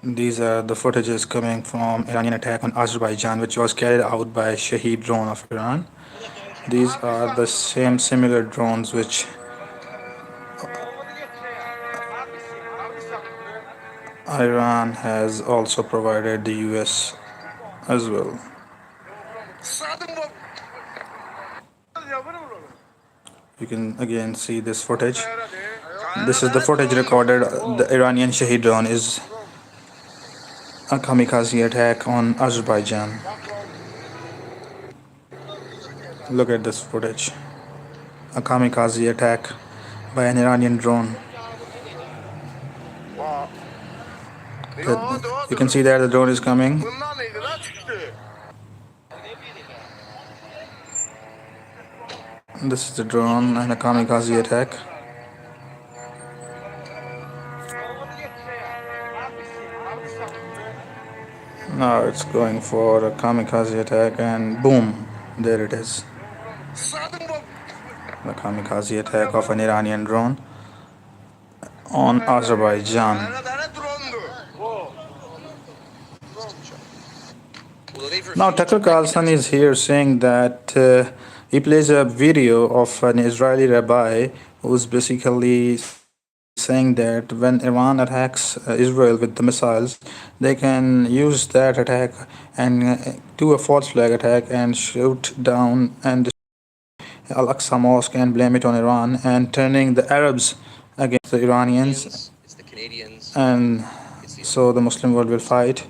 These are the footages coming from Iranian attack on Azerbaijan, which was carried out by Shahed drone of Iran. These are the same similar drones which Iran has also provided the US as well. You can again see this footage. This is the footage recorded. The Iranian Shahed drone is a kamikaze attack on Azerbaijan. Look at this footage. A kamikaze attack by an Iranian drone. You can see that the drone is coming. This is the drone and a kamikaze attack. Now it's going for a kamikaze attack and boom, there it is. The kamikaze attack of an Iranian drone on Azerbaijan. Now Tucker Carlson is here saying that he plays a video of an Israeli rabbi who's basically saying that when Iran attacks Israel with the missiles, they can use that attack and do a false flag attack and shoot down and Al-Aqsa Mosque and blame it on Iran and turning the Arabs against the Iranians, and so the Muslim world will fight.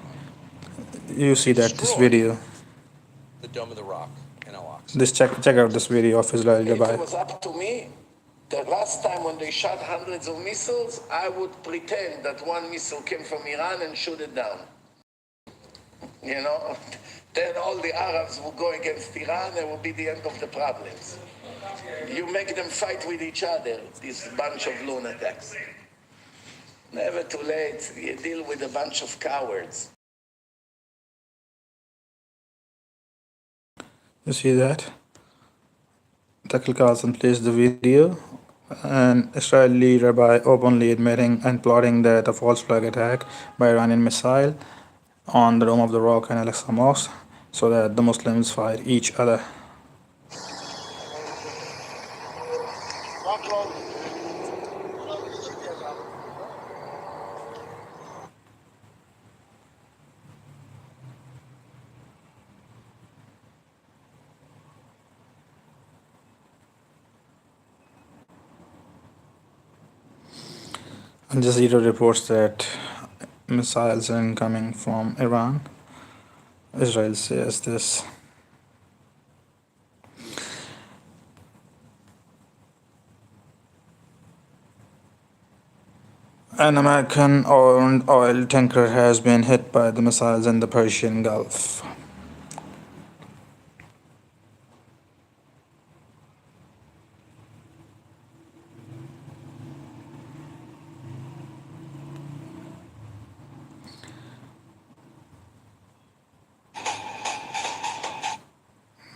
You see that this video. This check out this video of Israeli rabbi. If it was up to me, the last time when they shot hundreds of missiles, I would pretend that one missile came from Iran and shoot it down. You know, then all the Arabs will go against Iran and it will be the end of the problems. You make them fight with each other, this bunch of lunatics. Never too late, you deal with a bunch of cowards. You see that? Tucker Carlson plays the video, an Israeli rabbi openly admitting and plotting that a false flag attack by Iranian missile on the Dome of the Rock and Al-Aqsa Mosque so that the Muslims fight each other. Al Jazeera reports that missiles are incoming from Iran. Israel says this. An American owned oil tanker has been hit by the missiles in the Persian Gulf.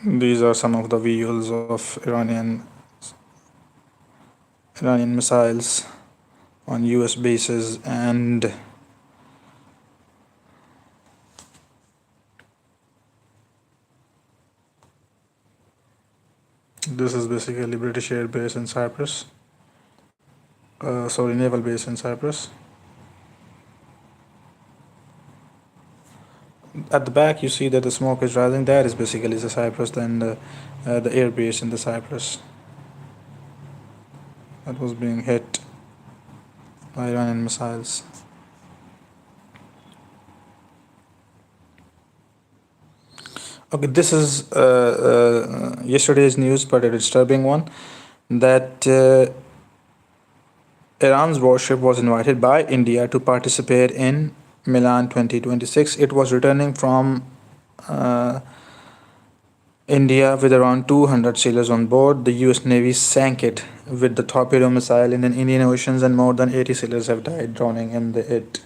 These are some of the visuals of Iranian missiles on US bases, and this is basically British Air Base in Cyprus. Naval base in Cyprus. At the back you see that the smoke is rising. That is basically the Cyprus, then the air base in the Cyprus that was being hit by Iranian missiles. Okay, this is yesterday's news, but a disturbing one, that Iran's warship was invited by India to participate in Milan 2026. It was returning from India with around 200 sailors on board. The US Navy sank it with the torpedo missile in the Indian Oceans, and more than 80 sailors have died drowning in it.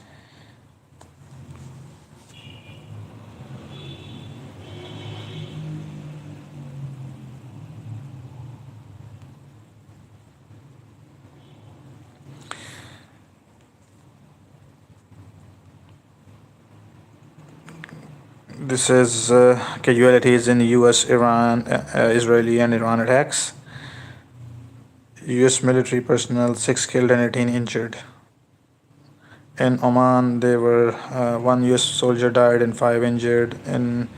This is casualties in U.S., Iran, Israeli, and Iran attacks. U.S. military personnel 6 killed and 18 injured. In Oman, there were one U.S. soldier died and 5 injured. In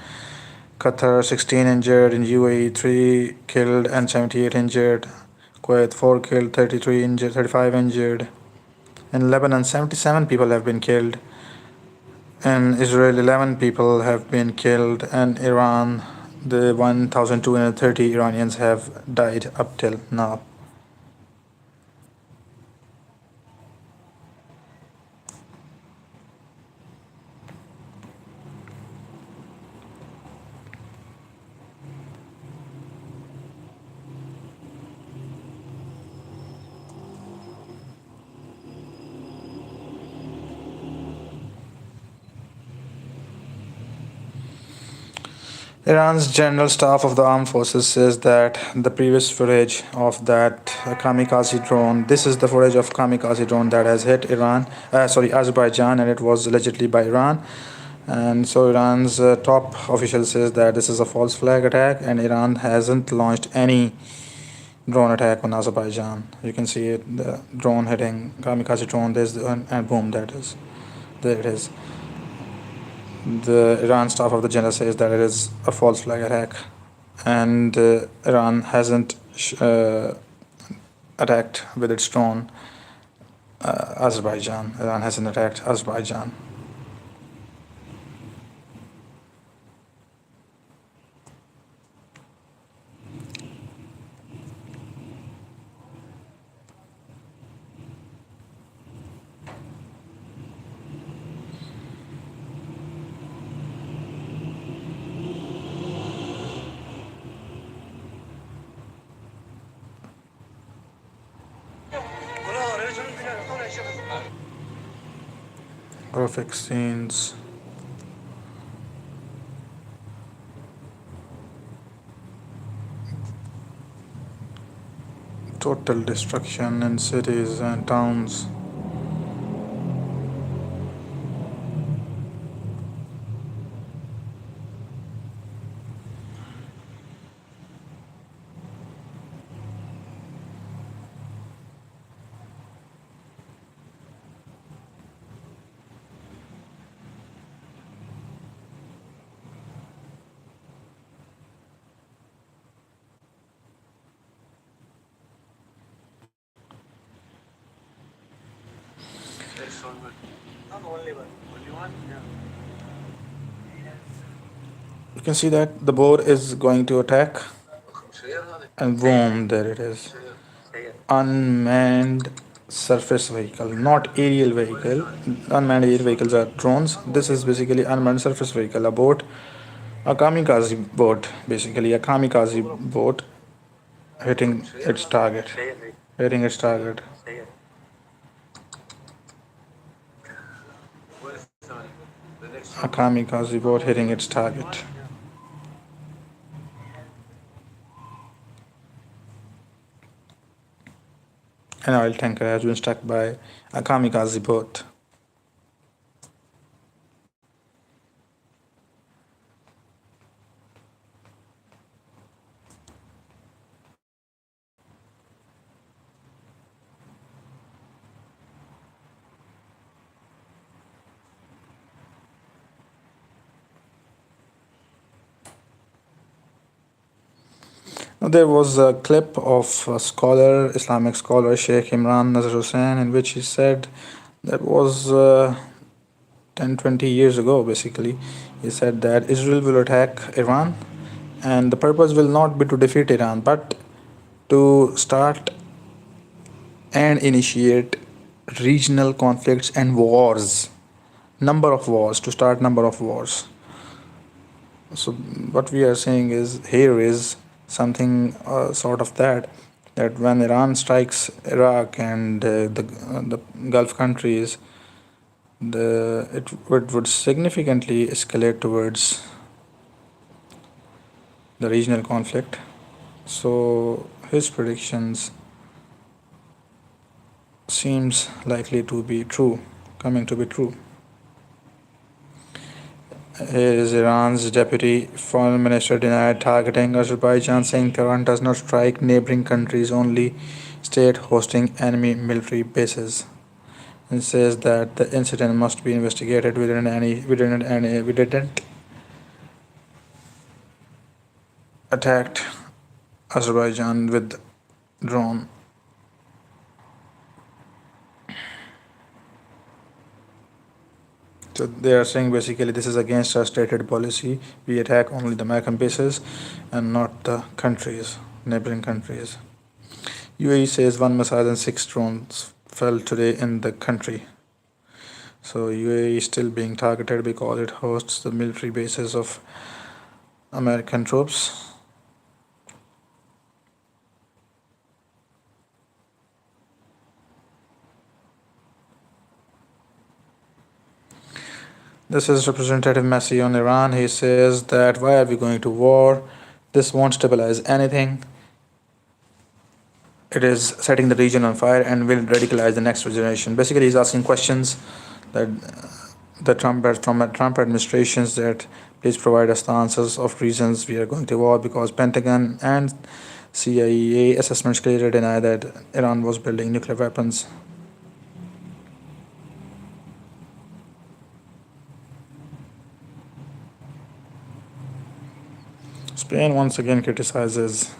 Qatar, 16 injured. In UAE, 3 killed and 78 injured. Kuwait, 4 killed, 33 injured, 35 injured. In Lebanon, 77 people have been killed. In Israel, 11 people have been killed. And Iran, the 1,230 Iranians have died up till now. Iran's General Staff of the Armed Forces says that the previous footage of that kamikaze drone, this is the footage of kamikaze drone that has hit Azerbaijan, and it was allegedly by Iran. And so Iran's top official says that this is a false flag attack, and Iran hasn't launched any drone attack on Azerbaijan. You can see it, the drone hitting kamikaze drone. There's and boom, that is there it is. The Iran staff of the general says that it is a false flag attack, and Iran hasn't attacked with its drone Azerbaijan. Iran hasn't attacked Azerbaijan. Graphic scenes. Total destruction in cities and towns. You can see that the boat is going to attack, and boom, there it is. Unmanned surface vehicle, not aerial vehicle. Unmanned aerial vehicles are drones. This is basically unmanned surface vehicle, a boat, a kamikaze boat, basically a kamikaze boat hitting its target. Hitting its target. A kamikaze boat hitting its target. An oil tanker has been struck by a kamikaze boat. There was a clip of a scholar, Islamic scholar Sheikh Imran Nazar Hussain, in which he said that was 10-20 years ago, basically. He said that Israel will attack Iran, and the purpose will not be to defeat Iran, but to start and initiate regional conflicts and wars. Number of wars, to start number of wars. So what we are saying is here is something sort of that when Iran strikes Iraq and the Gulf countries, it would significantly escalate towards the regional conflict. So his predictions seems likely to be true, coming to be true. Here is Iran's deputy foreign minister denied targeting Azerbaijan, saying Tehran does not strike neighboring countries, only state hosting enemy military bases, and says that the incident must be investigated. We didn't attacked Azerbaijan with drone. So they are saying basically this is against our stated policy. We attack only the American bases and not the countries, neighboring countries. UAE says one missile and 6 drones fell today in the country. So UAE is still being targeted because it hosts the military bases of American troops. This is Representative Messi on Iran. He says that why are we going to war? This won't stabilize anything. It is setting the region on fire and will radicalize the next generation. Basically, he's asking questions that the Trump administrations that please provide us the answers of reasons we are going to war, because Pentagon and CIA assessments clearly deny that Iran was building nuclear weapons. Spain once again criticizes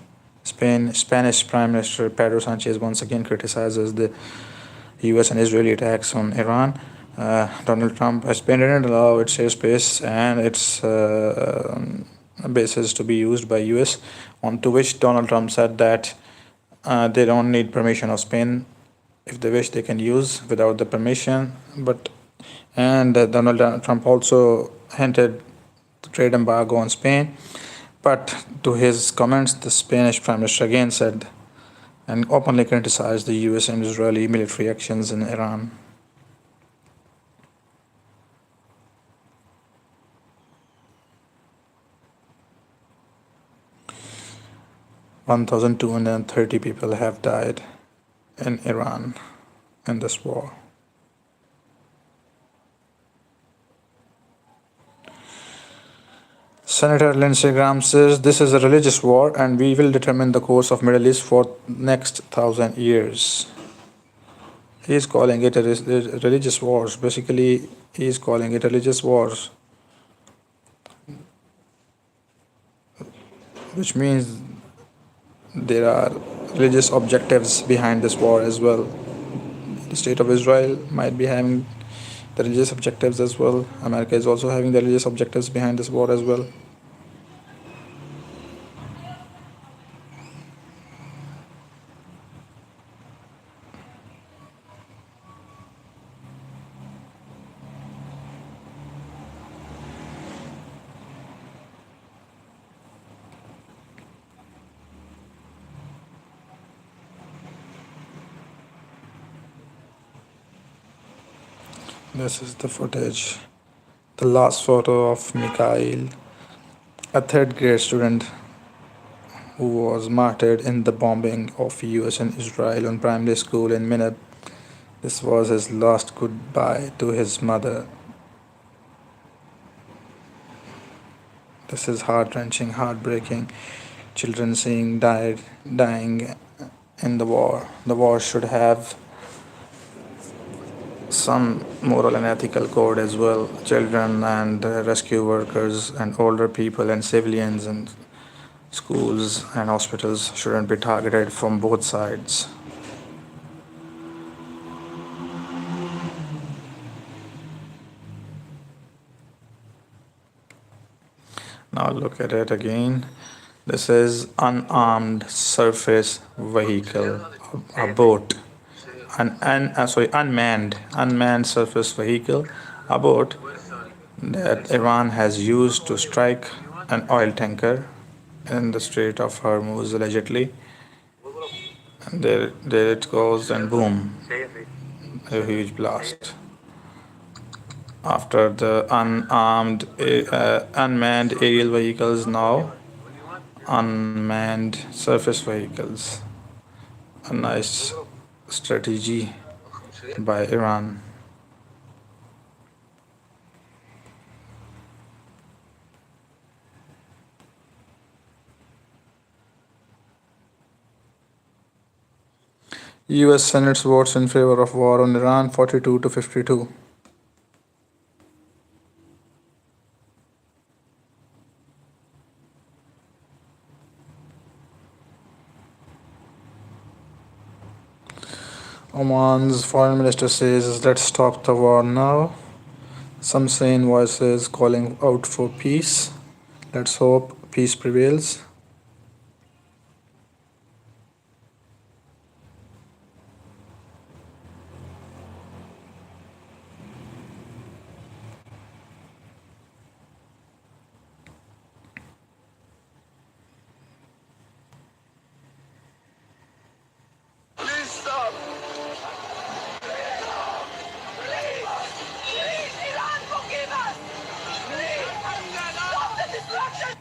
Spanish Prime Minister Pedro Sanchez once again criticizes the U.S. and Israeli attacks on Iran. Donald Trump, Spain didn't allow its airspace and its bases to be used by U.S. On to which Donald Trump said that they don't need permission of Spain. If they wish, they can use without the permission. Donald Trump also hinted the trade embargo on Spain. But to his comments, the Spanish Prime Minister again said and openly criticized the US and Israeli military actions in Iran. (1,230) people have died in Iran in this war. Senator Lindsey Graham says this is a religious war and we will determine the course of Middle East for next 1,000 years. He is calling it a religious wars. Basically, he is calling it religious wars, which means there are religious objectives behind this war as well. The state of Israel might be having the religious objectives as well. America is also having the religious objectives behind this war as well. This is the footage. The last photo of Mikhail, a third grade student who was martyred in the bombing of US and Israel on primary school in Minab. This was his last goodbye to his mother. This is heart-wrenching, heartbreaking. Children dying in the war. The war should have some moral and ethical code as well. Children and rescue workers and older people and civilians and schools and hospitals shouldn't be targeted from both sides. Now look at it again. This is unarmed surface vehicle, a boat. Unmanned surface vehicle, a boat that Iran has used to strike an oil tanker in the Strait of Hormuz allegedly. And there it goes, and boom, a huge blast. After the unmanned aerial vehicles, now unmanned surface vehicles. A nice strategy by Iran. US Senate votes in favor of war on Iran 42 to 52. Oman's foreign minister says, let's stop the war now. Some sane voices calling out for peace. Let's hope peace prevails. Please stop. Iran, forgive us! Please! Stop the destruction!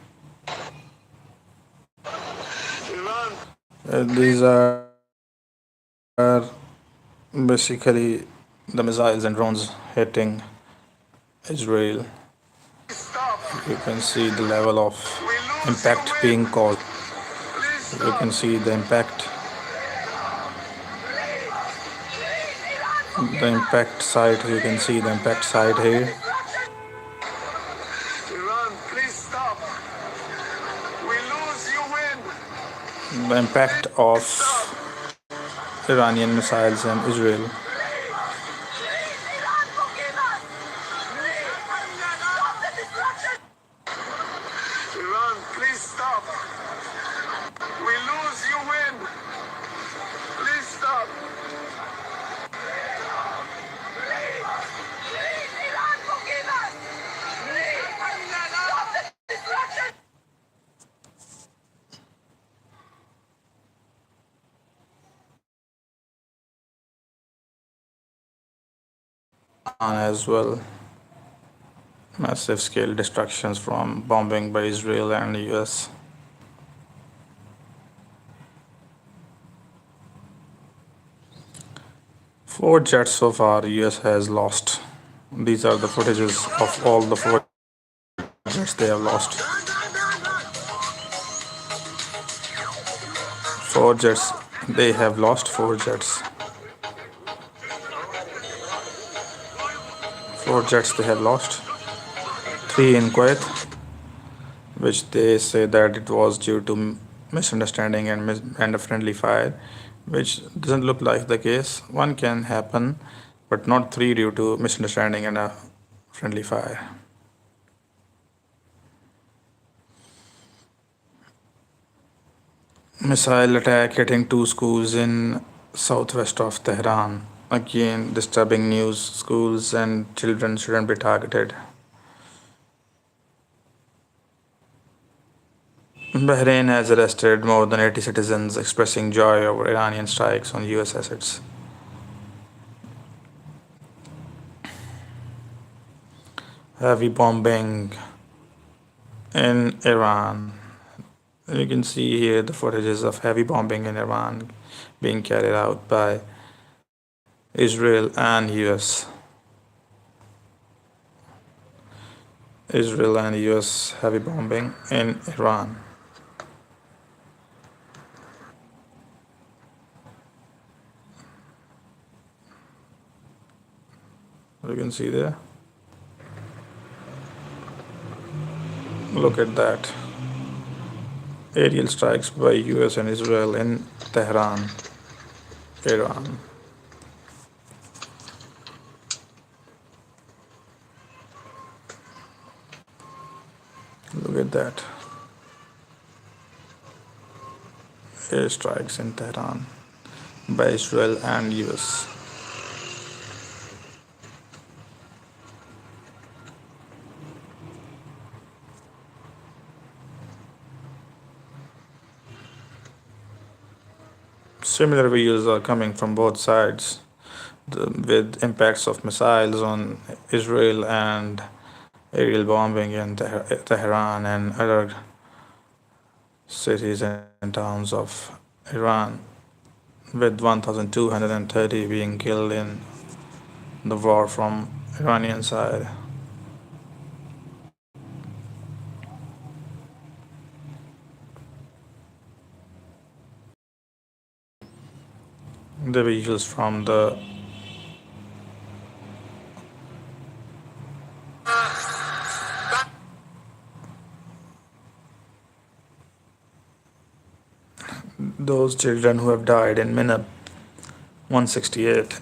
Iran. These are basically the missiles and drones hitting Israel. Stop. You can see the level of We lose, you impact win. being caused. Please You stop. can see the impact site. You can see the impact site here. Iran, please stop. We lose, you win. The impact of Stop. Iranian missiles in Israel. Iran, forgive us. Stop the destruction. Iran, please stop. We lose, you win. Please stop. Iran, forgive us. Stop the destruction. As well, massive scale destructions from bombing by Israel and US. Four jets so far US has lost. These are the footages of all the four jets they have lost. Four jets, they have lost four jets. Four jets they have lost. Three in Kuwait, which they say that it was due to misunderstanding and a friendly fire, which doesn't look like the case. One can happen, but not three due to misunderstanding and a friendly fire. Missile attack hitting two schools in southwest of Tehran. Again, disturbing news. Schools and children shouldn't be targeted. Bahrain has arrested more than 80 citizens expressing joy over Iranian strikes on US assets. Heavy bombing in Iran. You can see here the footages of heavy bombing in Iran being carried out by Israel and US. Israel and US heavy bombing in Iran. You can see there. Look at that. Aerial strikes by US and Israel in Tehran, Iran. Look at that. Airstrikes in Tehran by Israel and US. Similar videos are coming from both sides with impacts of missiles on Israel and aerial bombing in Tehran and other cities and towns of Iran, with 1,230 being killed in the war from Iranian side. the visuals from the those children who have died in Minab 168.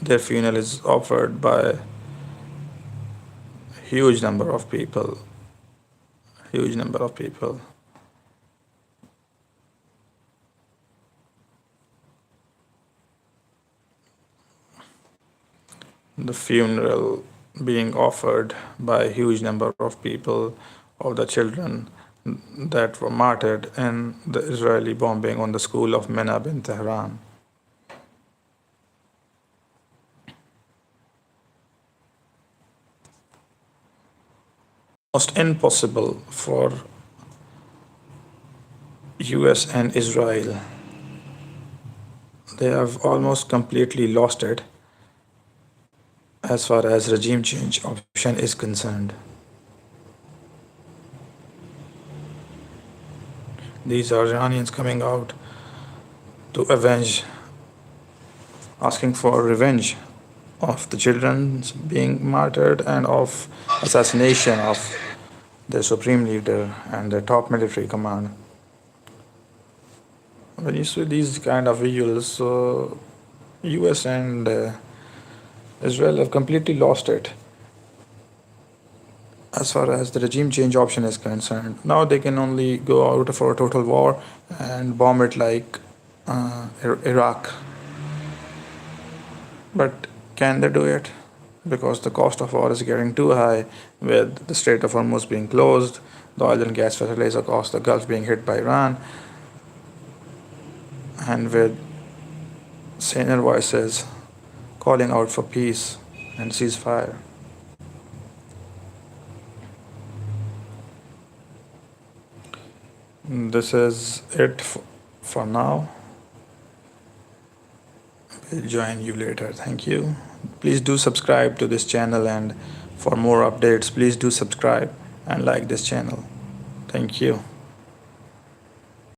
Their funeral is offered by huge number of people. Huge number of people. The funeral being offered by a huge number of people of the children that were martyred in the Israeli bombing on the school of Menab in Tehran. Almost impossible for US and Israel. They have almost completely lost it as far as regime change option is concerned. These are Iranians coming out to avenge, asking for revenge of the children being martyred and of assassination of their supreme leader and their top military command. When you see these kind of visuals, US and Israel have completely lost it as far as the regime change option is concerned. Now they can only go out for a total war and bomb it like Iraq. But can they do it? Because the cost of war is getting too high, with the Strait of Hormuz being closed, the oil and gas facilities across the Gulf being hit by Iran, and with saner voices calling out for peace and ceasefire. This is it for now. We'll join you later. Thank you. Please do subscribe to this channel, and for more updates, please do subscribe and like this channel. Thank you.